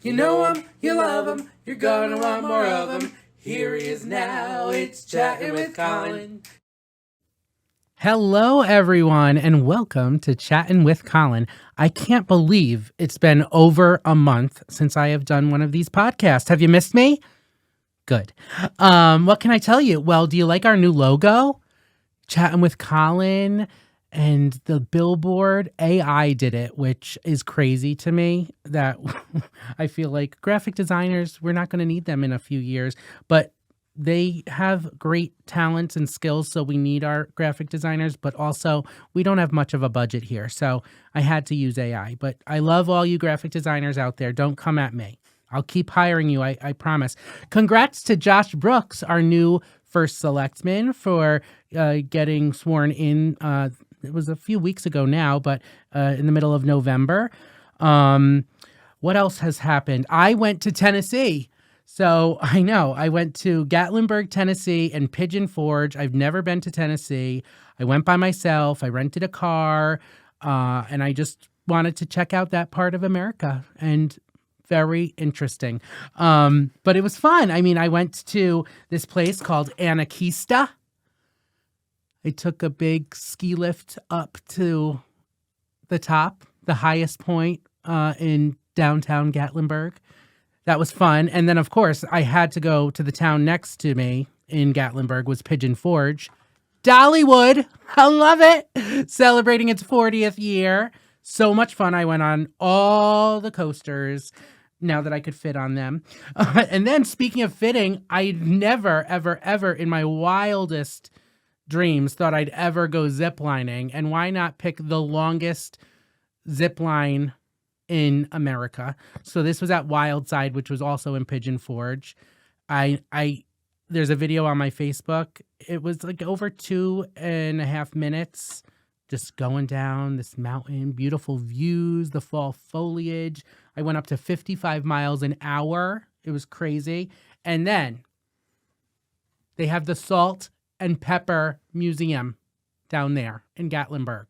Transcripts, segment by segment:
You know him, you love him, you're gonna want more of him. Here he is now, it's Chattin' with Colin. Hello, everyone, and welcome to Chattin' with Colin. I can't believe it's been over a month since I have done one of these podcasts. Have you missed me? Good. What can I tell you? Well, do you like our new logo? Chattin' with Colin and the billboard. AI did it, which is crazy to me that I feel like graphic designers, we're not going to need them in a few years, but they have great talents and skills, so we need our graphic designers, but also we don't have much of a budget here, so I had to use AI. But I love all you graphic designers out there. Don't come at me. I'll keep hiring you, I promise. Congrats to Josh Brooks, our new first selectman, for getting sworn in. It was a few weeks ago now, but in the middle of November. What else has happened? I went to Tennessee. So I know I went to Gatlinburg, Tennessee and Pigeon Forge. I've never been to Tennessee. I went by myself. I rented a car and I just wanted to check out that part of America, and very interesting. But it was fun. I mean, I went to this place called Anakista. I took a big ski lift up to the top, the highest point in downtown Gatlinburg. That was fun. And then, of course, I had to go to the town next to me in Gatlinburg, was Pigeon Forge. Dollywood, I love it. Celebrating its 40th year. So much fun. I went on all the coasters now that I could fit on them. And then, speaking of fitting, I never, ever, ever in my wildest dreams thought I'd ever go ziplining. And why not pick the longest zip line in America? So this was at Wildside, which was also in Pigeon Forge. There's a video on my Facebook. It was like over 2.5 minutes, just going down this mountain, beautiful views, the fall foliage. I went up to 55 miles an hour. It was crazy. And then they have the Salt and Pepper Museum down there in Gatlinburg.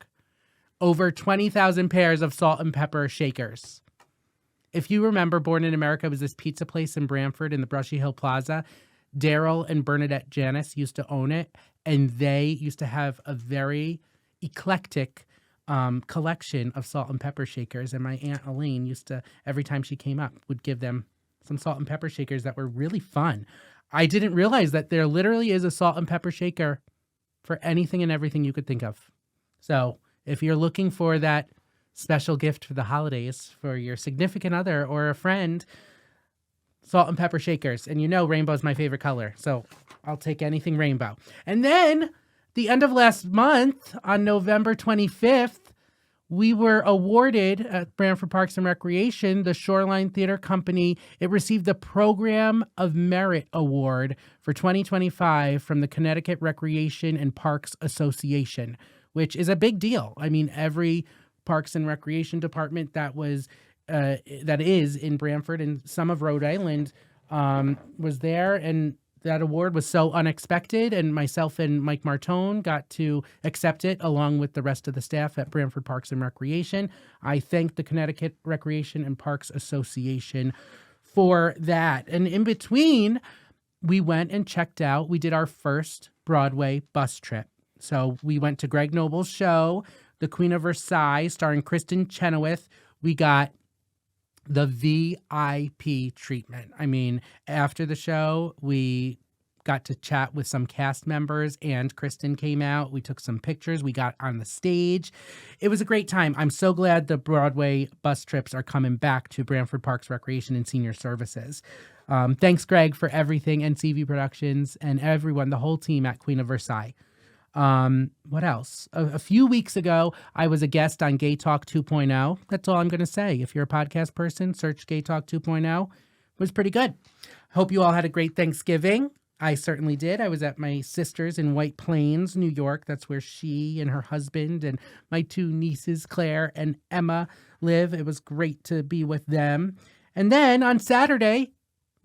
Over 20,000 pairs of salt and pepper shakers. If you remember, Born in America was this pizza place in Brantford in the Brushy Hill Plaza. Daryl and Bernadette Janis used to own it, and they used to have a very eclectic collection of salt and pepper shakers. And my Aunt Elaine used to, every time she came up, would give them some salt and pepper shakers that were really fun. I didn't realize that there literally is a salt and pepper shaker for anything and everything you could think of. So if you're looking for that special gift for the holidays for your significant other or a friend, salt and pepper shakers. And you know rainbow is my favorite color, so I'll take anything rainbow. And then the end of last month, on November 25th, we were awarded at Brantford Parks and Recreation, the Shoreline Theater Company. It received the Program of Merit Award for 2025 from the Connecticut Recreation and Parks Association, which is a big deal. I mean, every Parks and Recreation department that is in Brantford and some of Rhode Island was there, and that award was so unexpected, and myself and Mike Martone got to accept it along with the rest of the staff at Brantford Parks and Recreation. I thank the Connecticut Recreation and Parks Association for that. And in between, we went and checked out, we did our first Broadway bus trip. So we went to Greg Noble's show, The Queen of Versailles, starring Kristen Chenoweth. We got the VIP treatment. I mean, after the show, we got to chat with some cast members, and Kristen came out. We took some pictures. We got on the stage. It was a great time. I'm so glad the Broadway bus trips are coming back to Brantford Parks Recreation and Senior Services. Thanks, Greg, for everything, and CV Productions, and everyone, the whole team at Queen of Versailles. What else? A few weeks ago, I was a guest on Gay Talk 2.0. That's all I'm going to say. If you're a podcast person, search Gay Talk 2.0. It was pretty good. Hope you all had a great Thanksgiving. I certainly did. I was at my sister's in White Plains, New York. That's where she and her husband and my two nieces, Claire and Emma, live. It was great to be with them. And then on Saturday,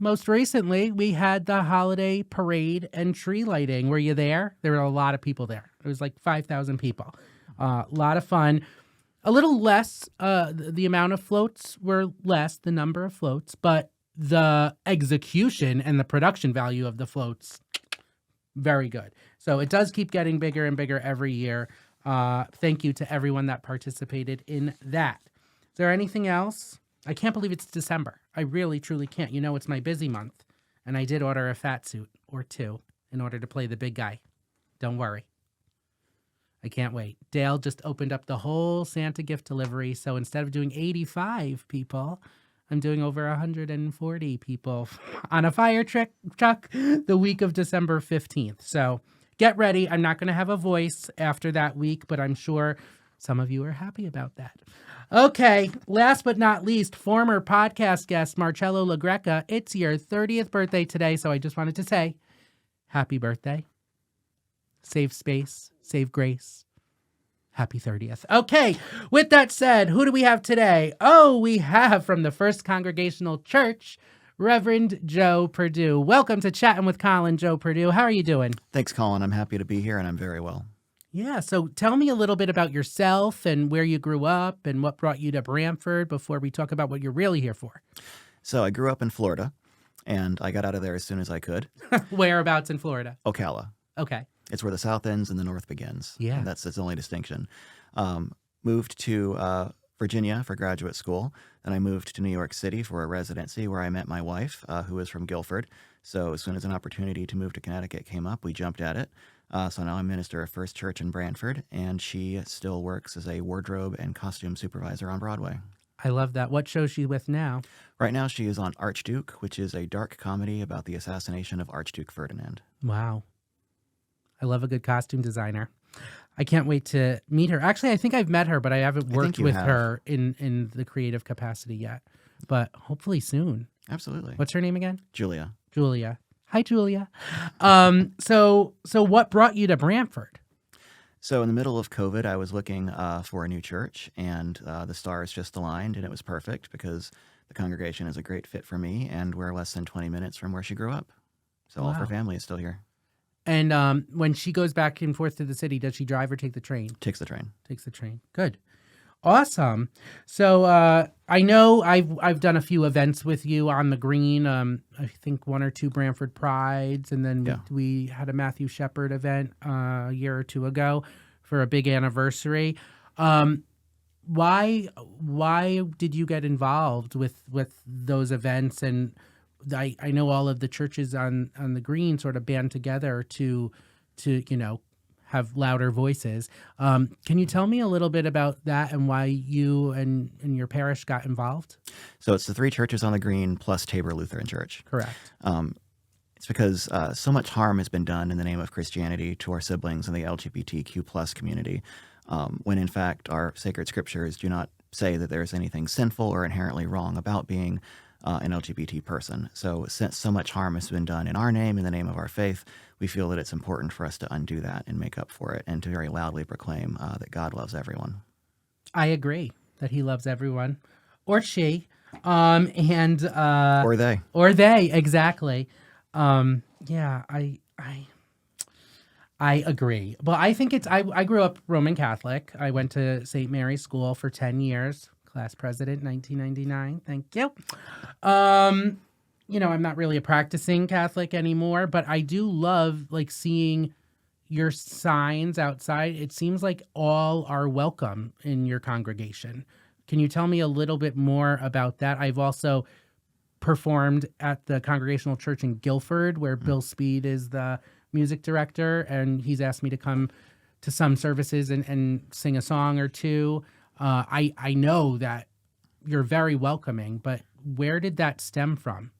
most recently, we had the holiday parade and tree lighting. Were you there? There were a lot of people there. It was like 5,000 people. A lot of fun. A little less, the amount of floats were less, the number of floats, but the execution and the production value of the floats, very good. So it does keep getting bigger and bigger every year. Thank you to everyone that participated in that. Is there anything else? I can't believe it's December. I really, truly can't. You know, it's my busy month, and I did order a fat suit or two in order to play the big guy. Don't worry. I can't wait. Dale just opened up the whole Santa gift delivery. So instead of doing 85 people, I'm doing over 140 people on a fire truck the week of December 15th. So get ready. I'm not going to have a voice after that week, but I'm sure some of you are happy about that. Okay, last but not least, former podcast guest Marcello LaGreca. It's your 30th birthday today, so I just wanted to say happy birthday. Save space, save grace. Happy 30th. Okay, with that said, who do we have today? Oh, we have from the First Congregational Church, Reverend Joe Perdue. Welcome to Chattin' with Colin, Joe Perdue. How are you doing? Thanks, Colin. I'm happy to be here, and I'm very well. Yeah, so tell me a little bit about yourself and where you grew up and what brought you to Brantford before we talk about what you're really here for. So I grew up in Florida, and I got out of there as soon as I could. Whereabouts in Florida? Ocala. Okay. It's where the south ends and the north begins. Yeah. And that's its only distinction. Moved to Virginia for graduate school. Then I moved to New York City for a residency where I met my wife, who is from Guilford. So as soon as an opportunity to move to Connecticut came up, we jumped at it. So now I'm minister of First Church in Brantford, and she still works as a wardrobe and costume supervisor on Broadway. I love that. What show is she with now? Right now she is on Archduke, which is a dark comedy about the assassination of Archduke Ferdinand. Wow. I love a good costume designer. I can't wait to meet her. Actually, I think I've met her, but I haven't worked with her in the creative capacity yet. But hopefully soon. Absolutely. What's her name again? Julia. Julia. Hi, Julia. So what brought you to Brantford? So in the middle of COVID, I was looking for a new church, and the stars just aligned, and it was perfect because the congregation is a great fit for me, and we're less than 20 minutes from where she grew up. So all of her family is still here. And when she goes back and forth to the city, does she drive or take the train? Takes the train. Takes the train. Good. Awesome. So I know I've done a few events with you on the green. I think 1 or 2 Brantford Prides, and then we had a Matthew Shepard event a year or 2 ago for a big anniversary. Why did you get involved with those events? And I know all of the churches on the green sort of band together to have louder voices. Can you tell me a little bit about that and why you and your parish got involved? So it's the 3 churches on the green plus Tabor Lutheran Church. Correct. It's because so much harm has been done in the name of Christianity to our siblings in the LGBTQ plus community, when in fact our sacred scriptures do not say that there's anything sinful or inherently wrong about being an LGBT person. So since so much harm has been done in our name, in the name of our faith, we feel that it's important for us to undo that and make up for it and to very loudly proclaim that God loves everyone. I agree that he loves everyone, or she, and or they. Or they, exactly. I agree. Well, I think I grew up Roman Catholic. I went to St. Mary's School for 10 years. Class president, 1999. Thank you. I'm not really a practicing Catholic anymore, but I do love seeing your signs outside. It seems like all are welcome in your congregation. Can you tell me a little bit more about that? I've also performed at the Congregational Church in Guilford, where Bill Speed is the music director, and he's asked me to come to some services and sing a song or two. I know that you're very welcoming, but where did that stem from?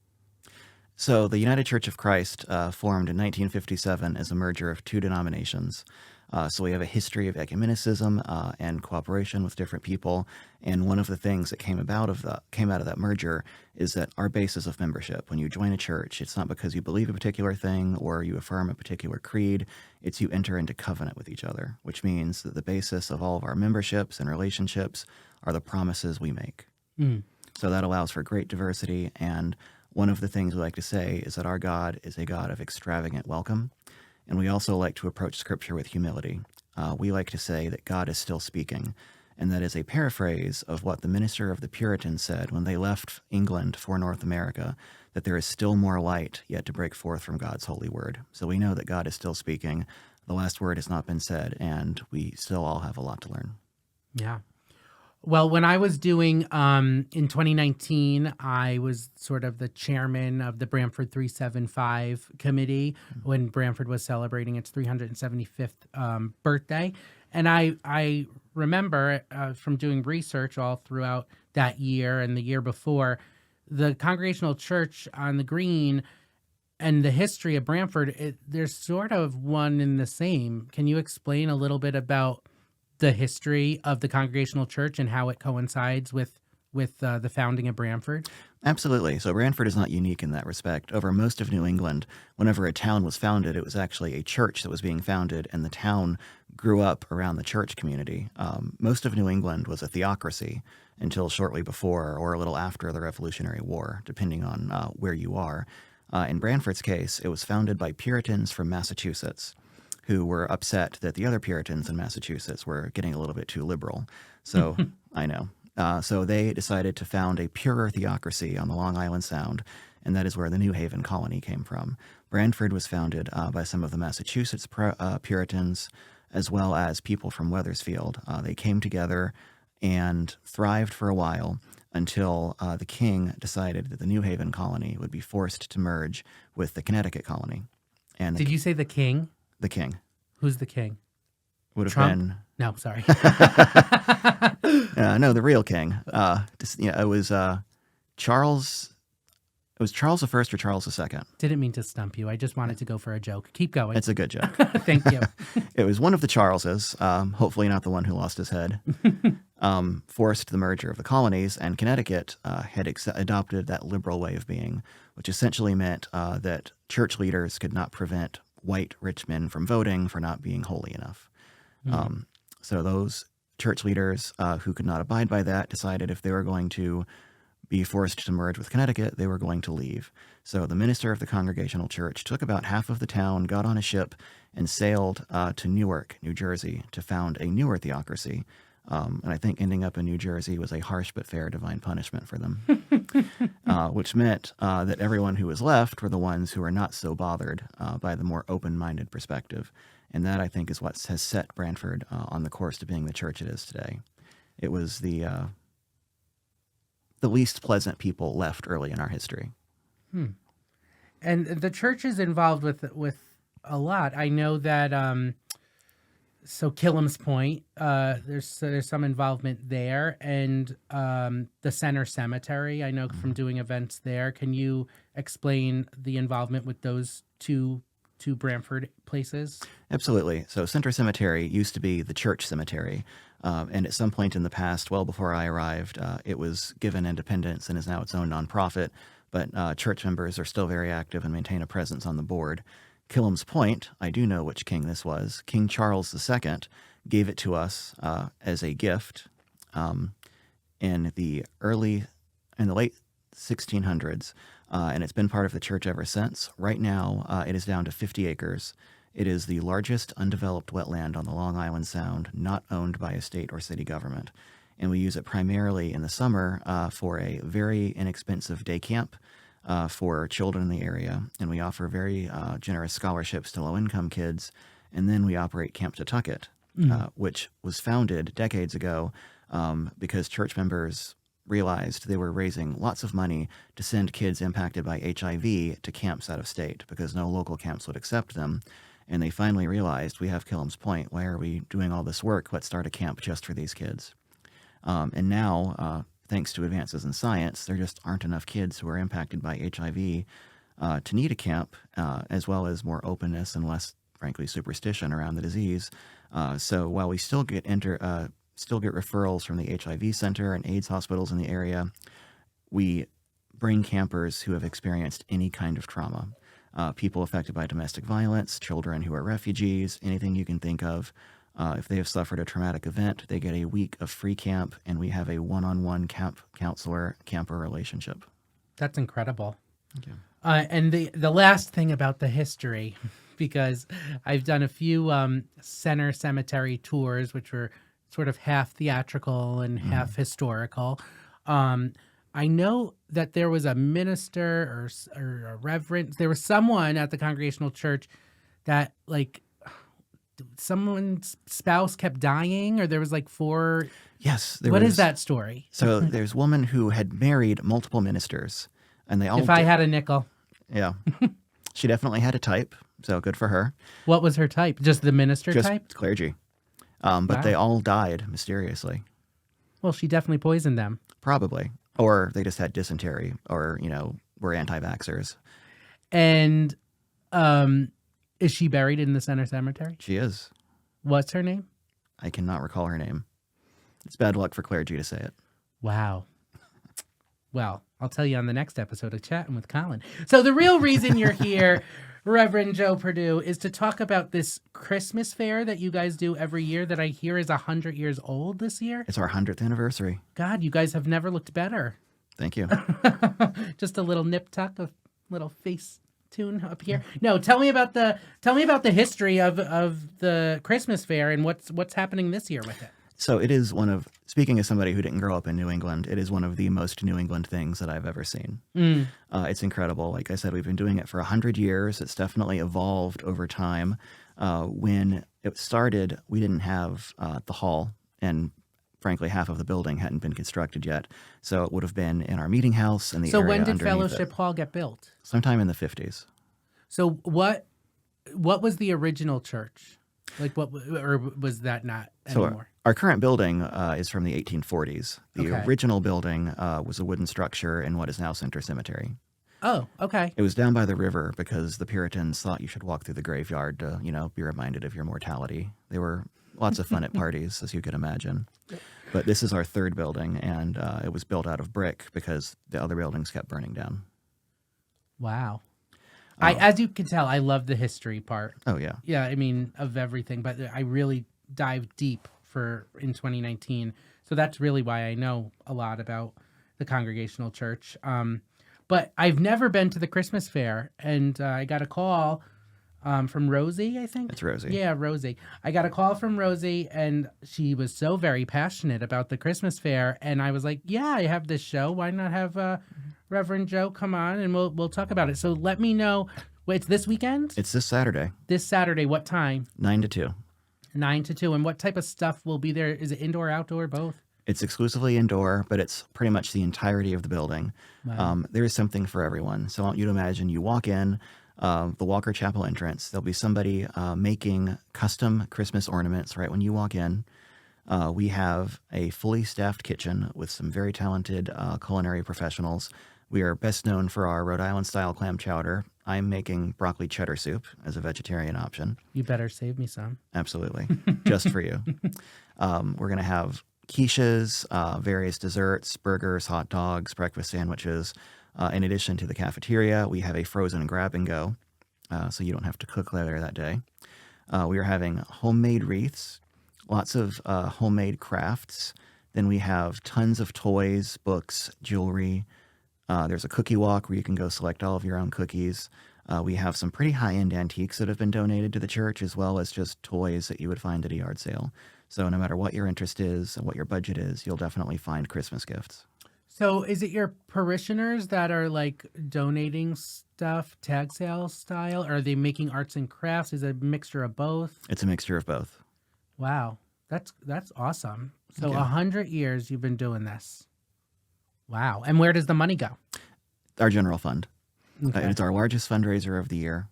So the United Church of Christ formed in 1957 as a merger of 2 denominations. So we have a history of ecumenicism and cooperation with different people. And one of the things that came out of that merger is that our basis of membership, when you join a church, it's not because you believe a particular thing or you affirm a particular creed. It's you enter into covenant with each other, which means that the basis of all of our memberships and relationships are the promises we make. So that allows for great diversity. And one of the things we like to say is that our God is a God of extravagant welcome. And we also like to approach Scripture with humility. We like to say that God is still speaking. and that is a paraphrase of what the minister of the Puritans said when they left England for North America, that there is still more light yet to break forth from God's holy word. So we know that God is still speaking. The last word has not been said, and we still all have a lot to learn. Yeah. Well, when I was doing in 2019, I was sort of the chairman of the Bramford 375 committee when Bramford was celebrating its 375th birthday. And I remember from doing research all throughout that year and the year before, the Congregational Church on the Green and the history of Bramford, there's sort of one and the same. Can you explain a little bit about the history of the Congregational Church and how it coincides with the founding of Bramford? Absolutely. So Bramford is not unique in that respect. Over most of New England, whenever a town was founded, it was actually a church that was being founded, and the town grew up around the church community. Most of New England was a theocracy until shortly before or a little after the Revolutionary War, depending on where you are. In Bramford's case, it was founded by Puritans from Massachusetts, who were upset that the other Puritans in Massachusetts were getting a little bit too liberal. So, I know. So they decided to found a purer theocracy on the Long Island Sound, and that is where the New Haven colony came from. Bramford was founded by some of the Massachusetts Puritans, as well as people from Wethersfield. They came together and thrived for a while until the king decided that the New Haven colony would be forced to merge with the Connecticut colony. And Did you say the king? the king Who's the king? would have Trump? been No, sorry. no, the real king. It was Charles. It was Charles I or Charles II. Didn't mean to stump you. I just wanted to go for a joke. Keep going. It's a good joke. Thank you. It was one of the Charleses, hopefully not the one who lost his head, forced the merger of the colonies, and Connecticut had adopted that liberal way of being, which essentially meant that church leaders could not prevent white rich men from voting for not being holy enough. So those church leaders who could not abide by that decided if they were going to be forced to merge with Connecticut, they were going to leave. So the minister of the Congregational Church took about half of the town, got on a ship, and sailed to Newark, New Jersey, to found a newer theocracy. And I think ending up in New Jersey was a harsh but fair divine punishment for them, which meant that everyone who was left were the ones who were not so bothered by the more open-minded perspective. And that, I think, is what has set Bramford on the course to being the church it is today. It was the least pleasant people left early in our history. And the church is involved with a lot. I know that so Killam's Point, there's some involvement there, and the Center Cemetery. I know from doing events there. Can you explain the involvement with those two Bramford places? Absolutely. So Center Cemetery used to be the church cemetery. And at some point in the past, well before I arrived, it was given independence and is now its own nonprofit. But church members are still very active and maintain a presence on the board. Killam's Point, I do know which king this was. King Charles II gave it to us as a gift in the late 1600s. And it's been part of the church ever since. Right now, it is down to 50 acres. It is the largest undeveloped wetland on the Long Island Sound, not owned by a state or city government. And we use it primarily in the summer for a very inexpensive day camp for children in the area. And we offer very generous scholarships to low-income kids. And then we operate Camp Tucket, which was founded decades ago because church members realized they were raising lots of money to send kids impacted by HIV to camps out of state because no local camps would accept them. And they finally realized, we have Killam's Point. Why are we doing all this work? Let's start a camp just for these kids. And now, thanks to advances in science, there just aren't enough kids who are impacted by HIV to need a camp, as well as more openness and less, frankly, superstition around the disease. So while we still get referrals from the HIV center and AIDS hospitals in the area, we bring campers who have experienced any kind of trauma. People affected by domestic violence, children who are refugees, anything you can think of. If they have suffered a traumatic event, they get a week of free camp, and we have a one-on-one counselor-camper relationship. That's incredible. Thank you. And the last thing about the history, because I've done a few Center Cemetery tours, which were sort of half theatrical and half historical. I know that there was a minister or a reverend. There was someone at the Congregational Church that like someone's spouse kept dying, or there was like four. Yes. What is that story? So there's a woman who had married multiple ministers, and they all. If I had a nickel, Yeah. She definitely had a type, so good for her. what was her type? Just the minister Just type? clergy. But Wow. they all died mysteriously. Well, she definitely poisoned them. Probably. Or they just had dysentery, or, were anti-vaxxers. And is she buried in the center cemetery? She is. What's her name? I cannot recall her name. It's bad luck for clergy to say it. Wow. Well, I'll tell you on the next episode of Chatting with Colin. So the real reason you're here, Reverend Joe Perdue, is to talk about this Christmas fair that you guys do every year that I hear is 100 years old this year. It's our 100th anniversary. God, you guys have never looked better. Thank you. Just a little nip tuck, a little face tune up here. No, tell me about the history of the Christmas fair and what's happening this year with it. So it is speaking as somebody who didn't grow up in New England, it is one of the most New England things that I've ever seen. It's incredible. Like I said, we've been doing it for 100 years. It's definitely evolved over time. When it started, we didn't have the hall, and frankly, half of the building hadn't been constructed yet. So it would have been in our meeting house and the So area when did underneath Fellowship it. Hall get built? Sometime in the 50s. So what was the original church? Like or was that not So anymore? our current building is from the 1840s. The Okay. original building was a wooden structure in what is now Center Cemetery. Oh, okay. It was down by the river because the Puritans thought you should walk through the graveyard to, be reminded of your mortality. They were lots of fun at parties, as you could imagine. But this is our third building, and it was built out of brick because the other buildings kept burning down. Wow. As you can tell, I love the history part. Oh, yeah. Yeah, I mean, of everything, but I really dived deep in 2019. So that's really why I know a lot about the Congregational Church. But I've never been to the Christmas fair, and I got a call from Rosie, I think. It's Rosie. Yeah, Rosie. I got a call from Rosie, and she was so very passionate about the Christmas fair, and I was like, yeah, I have this show. Why not have Reverend Joe come on, and we'll talk about it. So let me know. Wait, it's this weekend? It's this Saturday, This Saturday. What time? 9 to 2. 9 to 2. And what type of stuff will be there? Is it indoor, outdoor, both? It's exclusively indoor, but it's pretty much the entirety of the building. Wow. There is something for everyone. So I want you to imagine you walk in the Walker Chapel entrance. There'll be somebody making custom Christmas ornaments right when you walk in. We have a fully staffed kitchen with some very talented culinary professionals. We are best known for our Rhode Island style clam chowder. I'm making broccoli cheddar soup as a vegetarian option. You better save me some. Absolutely. Just for you. We're going to have quiches, various desserts, burgers, hot dogs, breakfast sandwiches. In addition to the cafeteria, we have a frozen grab and go, so you don't have to cook later that day. We are having homemade wreaths, lots of homemade crafts. Then we have tons of toys, books, jewelry. There's a cookie walk where you can go select all of your own cookies. We have some pretty high-end antiques that have been donated to the church, as well as just toys that you would find at a yard sale. So no matter what your interest is and what your budget is, you'll definitely find Christmas gifts. So is it your parishioners that are like donating stuff, tag sale style? Or are they making arts and crafts? Is it a mixture of both? It's a mixture of both. Wow. That's awesome. So Okay. 100 years you've been doing this. Wow. And where does the money go? Our general fund. Okay. It's our largest fundraiser of the year,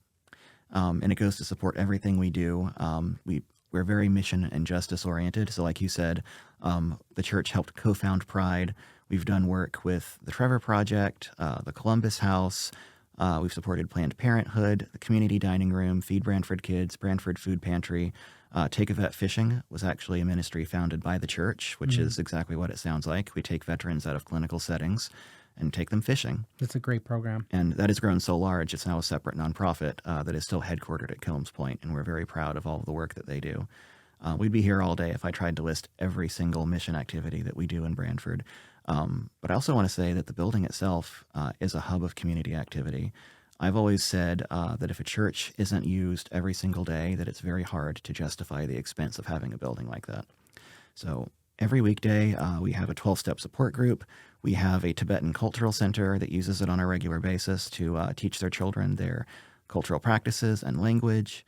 and it goes to support everything we do. We're very mission and justice oriented. So like you said, the church helped co-found Pride. We've done work with the Trevor Project, the Columbus House. We've supported Planned Parenthood, the Community Dining Room, Feed Branford Kids, Branford Food Pantry. Take a Vet Fishing was actually a ministry founded by the church, which is exactly what it sounds like. We take veterans out of clinical settings and take them fishing. That's a great program. And that has grown so large, it's now a separate nonprofit that is still headquartered at Kilmes Point, and we're very proud of all of the work that they do. We'd be here all day if I tried to list every single mission activity that we do in Branford. But I also want to say that the building itself is a hub of community activity. I've always said that if a church isn't used every single day, that it's very hard to justify the expense of having a building like that. So every weekday, we have a 12-step support group. We have a Tibetan cultural center that uses it on a regular basis to teach their children their cultural practices and language.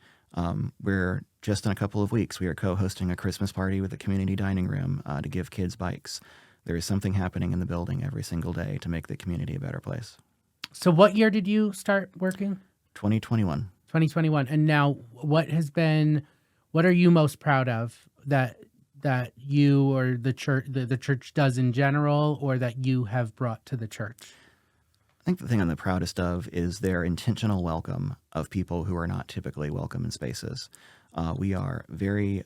We're just in a couple of weeks, we are co-hosting a Christmas party with the community dining room to give kids bikes. There is something happening in the building every single day to make the community a better place. So what year did you start working? 2021. 2021. And now what are you most proud of that you or the church does in general, or that you have brought to the church? I think the thing I'm the proudest of is their intentional welcome of people who are not typically welcome in spaces. We are very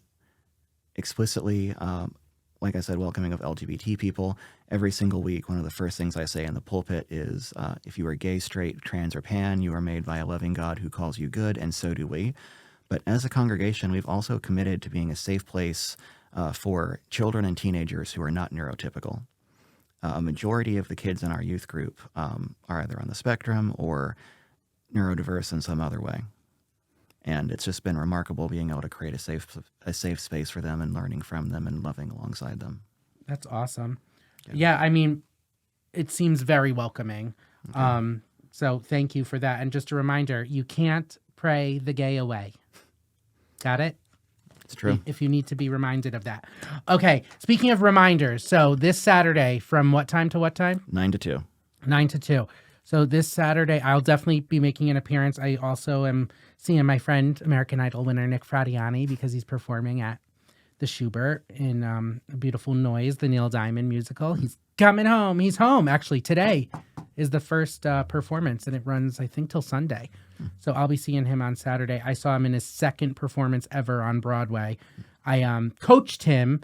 explicitly, like I said, welcoming of LGBT people. Every single week, one of the first things I say in the pulpit is, if you are gay, straight, trans, or pan, you are made by a loving God who calls you good, and so do we. But as a congregation, we've also committed to being a safe place for children and teenagers who are not neurotypical. A majority of the kids in our youth group are either on the spectrum or neurodiverse in some other way. And it's just been remarkable being able to create a safe space for them and learning from them and loving alongside them. That's awesome. Yeah, I mean, it seems very welcoming. Okay. So thank you for that. And just a reminder, you can't pray the gay away. Got it? It's true. If you need to be reminded of that. Okay, speaking of reminders, so this Saturday, from what time to what time? 9 to 2. 9 to 2. So this Saturday, I'll definitely be making an appearance. I also am seeing my friend, American Idol winner Nick Fradiani, because he's performing at the Schubert in A Beautiful Noise, the Neil Diamond musical. He's coming home. He's home. Actually, today is the first performance, and it runs, I think, till Sunday. So I'll be seeing him on Saturday. I saw him in his second performance ever on Broadway. I coached him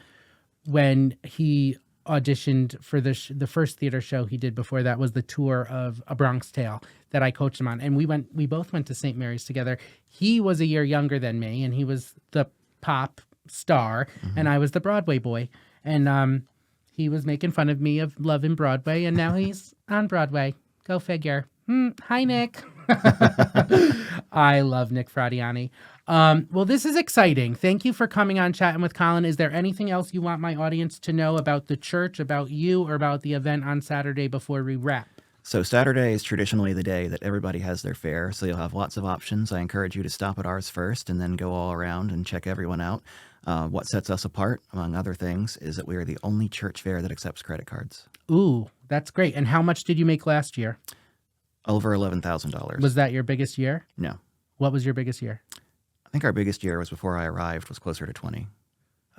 when he auditioned for the first theater show he did before that was the tour of A Bronx Tale that I coached him on. And we both went to St. Mary's together. He was a year younger than me, and he was the pop star, and I was the Broadway boy. And he was making fun of me of loving Broadway, and now he's on Broadway. Go figure. Hi, Nick. I love Nick Fradiani. Well, this is exciting. Thank you for coming on Chatting with Colin. Is there anything else you want my audience to know about the church, about you, or about the event on Saturday before we wrap? So Saturday is traditionally the day that everybody has their fair, so you'll have lots of options. I encourage you to stop at ours first and then go all around and check everyone out. What sets us apart, among other things, is that we are the only church fair that accepts credit cards. Ooh, that's great. And how much did you make last year? Over $11,000. Was that your biggest year? No. What was your biggest year? I think our biggest year was before I arrived, was closer to 20.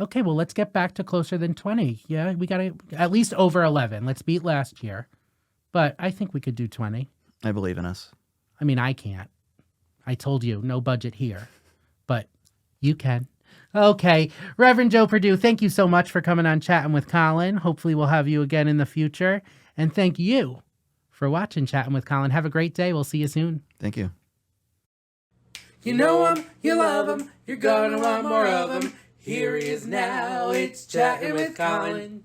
Okay, well, let's get back to closer than 20. Yeah, we got to at least over 11. Let's beat last year. But I think we could do 20. I believe in us. I mean, I can't. I told you, no budget here. But you can. Okay, Reverend Joe Perdue, thank you so much for coming on Chatting with Colin. Hopefully we'll have you again in the future. And thank you for watching Chatting with Colin. Have a great day. We'll see you soon. Thank you. You know him, you love him, you're gonna want more of him. Here he is now, it's Chatting with Colin.